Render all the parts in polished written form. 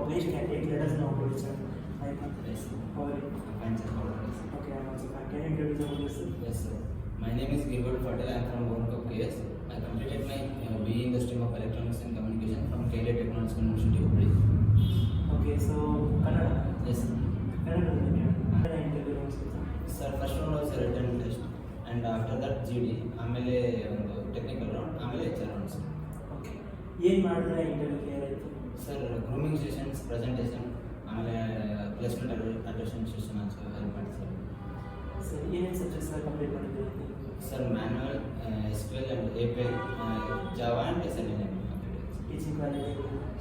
please candidate, let us know about it, sir. Hi, Yes, sir. how are you? Fine, sir. How are you, sir? Okay, I'm also fine. Can you introduce about yourself? Yes, sir. My name is Girbal Patel. I am from Gonkop KS. I completed my BE in the stream of Electronics and Communication from KLA Technological University, Hubli. Okay, so Kannada. Yes, sir. Kannada interview rounds ಇದೆ. Sir, first one was a written test, and after that GD. ಆಮೇಲೆ ಒಂದು technical round, ಆಮೇಲೆ HR round, sir. Okay. ಏನು ಮಾಡಿದ್ರೆ interview clear ಆಯಿತು? Sir, grooming sessions, presentation, ಆಮೇಲೆ placement attestation session ಅಂತ help ಮಾಡಿ, ಸರ್. ಸರ್ ಏನೇನು ಸಬ್ಜೆಕ್ಟ್ಸ್ ಕಂಪ್ಲೀಟ್ ಮಾಡಿದ್ದೀರಿ? Sir, manual, SQL and API, Java and SNN complete. Teaching quality?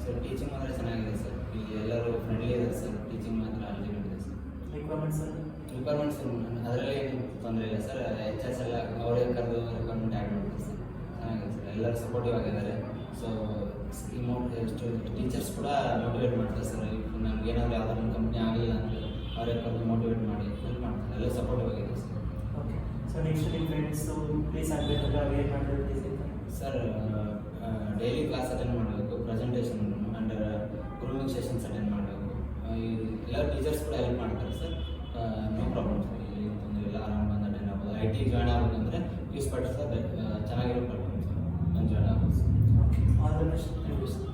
Sir, teaching ಮಾತ್ರ ಚೆನ್ನಾಗಿದೆ ಸರ್. ಇಲ್ಲಿ ಎಲ್ಲರೂ ಫ್ರೆಂಡ್ಲಿ ಇದ್ದಾರೆ ಸರ್. ಟೀಚಿಂಗ್ ಮಾತ್ರ ಅಲ್ಟಿಮೇಟ್ ಇದೆ ಸರ್. Requirements sir? ರಿಕ್ವೈರ್ಮೆಂಟ್ಸ್ ಅದರಲ್ಲಿ ಏನು ತೊಂದರೆ ಇಲ್ಲ ಸರ್. HR ಎಲ್ಲ ಅವರೇ ಕರೆದು ರಿಕ್ವೈರ್ಮೆಂಟ್ ಆ್ಯಡ್ ಮಾಡ್ತಾರೆ ಸರ್. ಚೆನ್ನಾಗಿದೆ ಸರ್. ಎಲ್ಲರೂ ಸಪೋರ್ಟಿವ್ ಆಗಿದ್ದಾರೆ. ಸೊ ಟೀಚರ್ಸ್ ಕೂಡ ಮೋಟಿವೇಟ್ ಮಾಡ್ತಾರೆ ಸರ್. ನಮ್ಗೆ ಏನಾದರೂ ಯಾವ್ದಾದ್ರು ಒಂದು ಕಂಪ್ನಿ ಆಗಲಿಲ್ಲ ಅಂದರೆ ಅವರೇ ಕರೆದು ಮೋಟಿವೇಟ್ ಮಾಡಿ ಹೆಲ್ಪ್ ಮಾಡ್ತಾರೆ. ಎಲ್ಲ ಸಪೋರ್ಟಿವ್ ಆಗಿದೆ ಸರ್. ಓಕೆ. ಸೊ ನೆಕ್ಸ್ಟ್ ನಿಮ್ಮ ಫ್ರೆಂಡ್ಸು ಪ್ಲೀಸ್ ಆಗಬೇಕಂದ್ರೆ ಅವ್ರು ಏನು ಮಾಡಿದ್ರೆ ಪ್ಲೀಸ್ ಆಯಿತು? ಸರ್, ಡೈಲಿ ಕ್ಲಾಸ್ ಅಟೆಂಡ್ ಮಾಡಬೇಕು, presentation and grooming sessions attend ಮಾಡಬೇಕು. ಎಲ್ಲ ಟೀಚರ್ಸ್ ಕೂಡ ಹೆಲ್ಪ್ ಮಾಡ್ತಾರೆ ಸರ್. No problem sir. ಇಲ್ಲಿ ತೊಂದರೆ ಇಲ್ಲ, ಆರಾಮ್ ಬಂದು ಅಟೆಂಡ್ ಆಗ್ಬೋದು. IT ಜಾಯ್ನ್ ಆಗಬೇಕಂದ್ರೆ ಯೂಸ್ ಪಡಿಸಿದ್ರೆ ಚೆನ್ನಾಗಿರೋ ಪ್ಲಾಟ್ಫಾರ್ಮ್ ಸರ್. ನಾನು ಜಾಯ್ನ್ ಆಗ್ಬೋದು sir. Okay, all the best. Thank you sir.